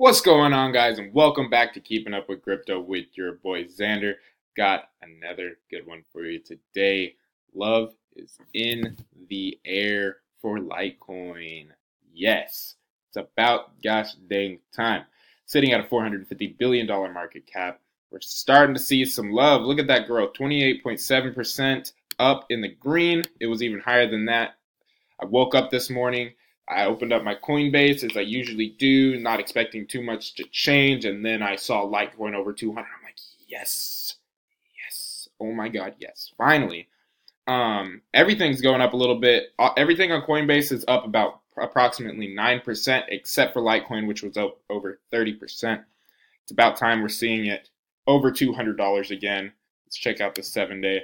What's going on, guys, and welcome back to Keeping Up with Crypto with your boy Xander. Got another good one for you today. Love is in the air for Litecoin. Yes, it's about gosh dang time. Sitting at a $450 billion market cap. We're starting to see some love. Look at that growth, 28.7% up in the green. It was even higher than that. I woke up this morning. I opened up my Coinbase as I usually do, not expecting too much to change, and then I saw Litecoin over 200. I'm like, yes, yes, oh my God, yes, finally. Everything's going up a little bit. Everything on Coinbase is up about approximately 9%, except for Litecoin, which was up over 30%. It's about time we're seeing it over $200 again. Let's check out the 7-day.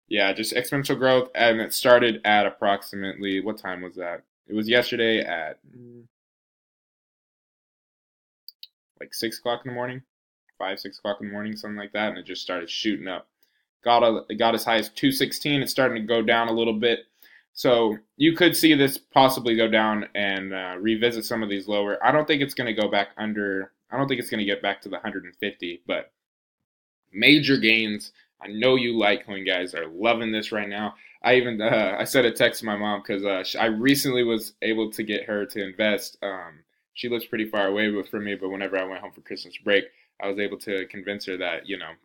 Yeah, just exponential growth, and it started at approximately, what time was that? It was yesterday at like 6 o'clock in the morning, 6 o'clock in the morning, something like that, and it just started shooting up. It got as high as 216. It's starting to go down a little bit. So you could see this possibly go down and revisit some of these lower. I don't think it's going to go back under, I don't think it's going to get back to the 150, but major gains. I know you Litecoin guys are loving this right now. I sent a text to my mom because I recently was able to get her to invest. She lives pretty far away from me, but whenever I went home for Christmas break, I was able to convince her that,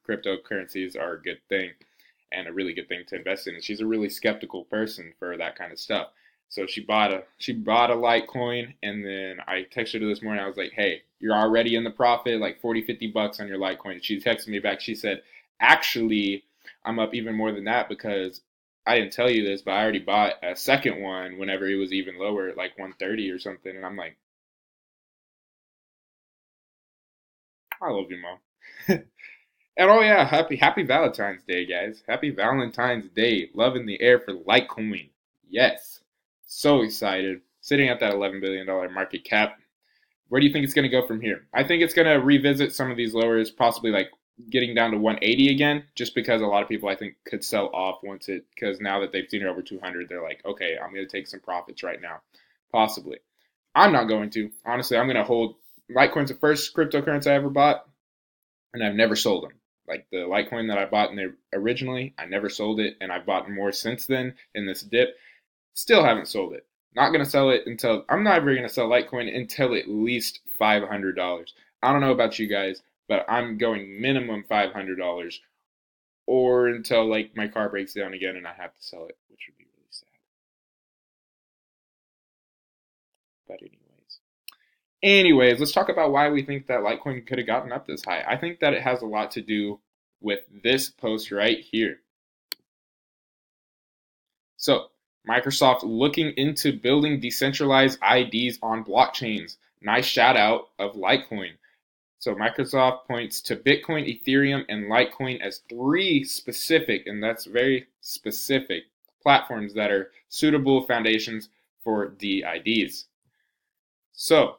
cryptocurrencies are a good thing and a really good thing to invest in. And she's a really skeptical person for that kind of stuff. So she bought a Litecoin, and then I texted her this morning. I was like, hey, you're already in the profit, like 40, 50 bucks on your Litecoin. She texted me back. She said, actually, I'm up even more than that because I didn't tell you this, but I already bought a second one whenever it was even lower, like 130 or something. And I'm like, I love you, Mom. And oh yeah, happy Valentine's Day, guys. Happy Valentine's Day. Love in the air for Litecoin. Yes. So excited. Sitting at that $11 billion market cap. Where do you think it's going to go from here? I think it's going to revisit some of these lowers, possibly like getting down to 180 again, just because a lot of people I think could sell off because now that they've seen it over 200, they're like, okay, I'm going to take some profits right now. Possibly. I'm not going to. Honestly, I'm going to hold. Litecoin's the first cryptocurrency I ever bought, and I've never sold them. Like the Litecoin that I bought originally, I never sold it, and I've bought more since then in this dip. Still haven't sold it. Not going to sell it until, I'm not ever going to sell Litecoin until at least $500. I don't know about you guys, but I'm going minimum $500 or until like my car breaks down again and I have to sell it, which would be really sad. But anyways, let's talk about why we think that Litecoin could have gotten up this high. I think that it has a lot to do with this post right here. So, Microsoft looking into building decentralized IDs on blockchains. Nice shout out of Litecoin. So Microsoft points to Bitcoin, Ethereum, and Litecoin as three specific, and that's very specific, platforms that are suitable foundations for DIDs. So,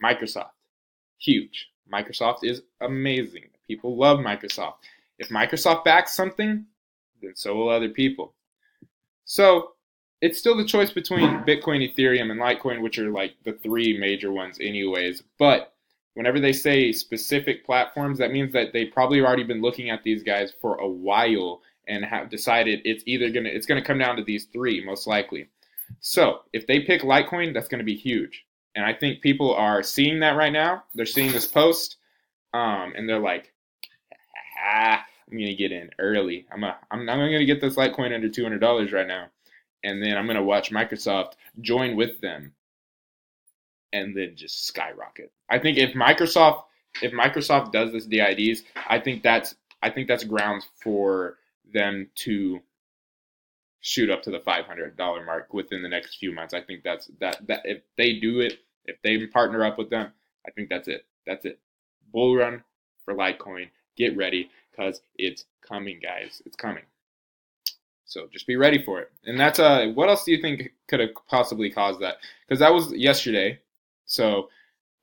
Microsoft, huge. Microsoft is amazing. People love Microsoft. If Microsoft backs something, then so will other people. So it's still the choice between Bitcoin, Ethereum, and Litecoin, which are like the three major ones anyways. But whenever they say specific platforms, that means that they've probably already been looking at these guys for a while and have decided it's gonna come down to these three, most likely. So if they pick Litecoin, that's gonna be huge. And I think people are seeing that right now. They're seeing this post, and they're like, I'm gonna get in early. I'm gonna get this Litecoin under $200 right now, and then I'm gonna watch Microsoft join with them, and then just skyrocket. I think if Microsoft does this DIDs, I think that's grounds for them to shoot up to the $500 mark within the next few months. I think that if they do it, if they partner up with them, I think that's it. That's it. Bull run for Litecoin. Get ready because it's coming, guys. It's coming. So just be ready for it. And that's what else do you think could have possibly caused that? Because that was yesterday. So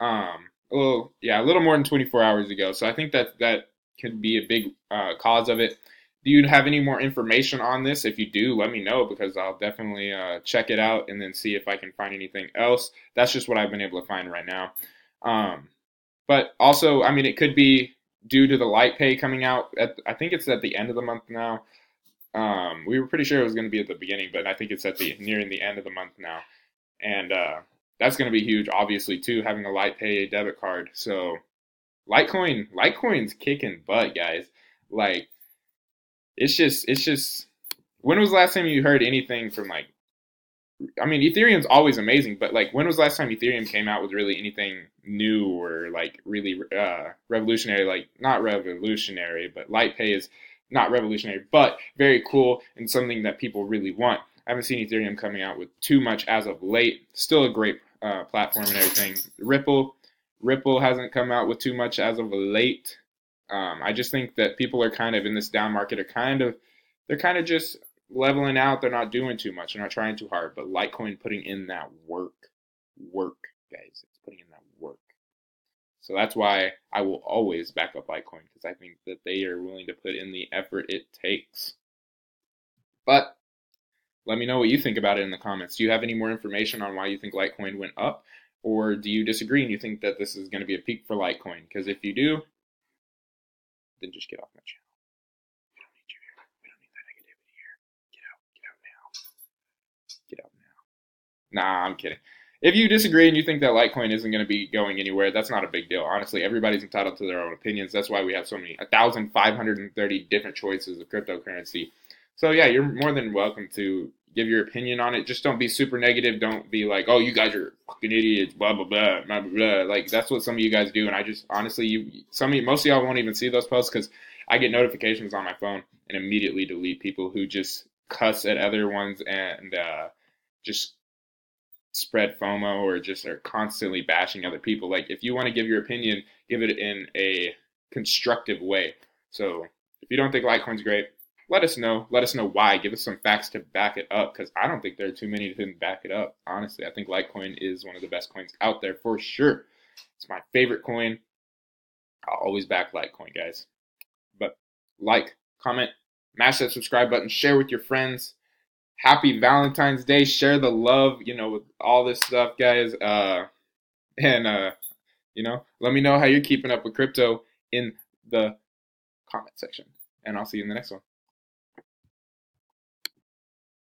a little more than 24 hours ago. So I think that could be a big cause of it. Do you have any more information on this? If you do, let me know because I'll definitely check it out and then see if I can find anything else. That's just what I've been able to find right now. But also, I mean, it could be due to the light pay coming out. I think it's at the end of the month now. We were pretty sure it was going to be at the beginning, but I think it's at the nearing the end of the month now, and that's going to be huge, obviously, too, having a light pay debit card. So Litecoin's kicking butt, guys. Like it's just. When was the last time you heard anything from like? I mean, Ethereum's always amazing, but like, when was the last time Ethereum came out with really anything new or like really revolutionary? Like, not revolutionary, but light pay is not revolutionary, but very cool and something that people really want. I haven't seen Ethereum coming out with too much as of late. Still a great platform and everything. Ripple hasn't come out with too much as of late. I just think that people are kind of in this down market they're kind of just leveling out. They're not doing too much. They're not trying too hard. But Litecoin putting in that work, guys. It's putting in that work. So that's why I will always back up Litecoin because I think that they are willing to put in the effort it takes. But let me know what you think about it in the comments. Do you have any more information on why you think Litecoin went up? Or do you disagree and you think that this is going to be a peak for Litecoin? Because if you do, then just get off my channel. We don't need you here. We don't need that negativity here. Get out. Get out now. Get out now. Nah, I'm kidding. If you disagree and you think that Litecoin isn't going to be going anywhere, that's not a big deal. Honestly, everybody's entitled to their own opinions. That's why we have so many 1,530 different choices of cryptocurrency. So yeah, you're more than welcome to give your opinion on it. Just don't be super negative. Don't be like, oh, you guys are fucking idiots, blah blah blah, blah blah blah. Like that's what some of you guys do, and I just honestly, most of y'all won't even see those posts because I get notifications on my phone and immediately delete people who just cuss at other ones and just spread FOMO or just are constantly bashing other people. Like if you want to give your opinion, give it in a constructive way. So if you don't think Litecoin's great, let us know. Let us know why. Give us some facts to back it up because I don't think there are too many to back it up. Honestly, I think Litecoin is one of the best coins out there for sure. It's my favorite coin. I'll always back Litecoin, guys. But like, comment, mash that subscribe button, share with your friends. Happy Valentine's Day. Share the love, with all this stuff, guys. And let me know how you're keeping up with crypto in the comment section. And I'll see you in the next one.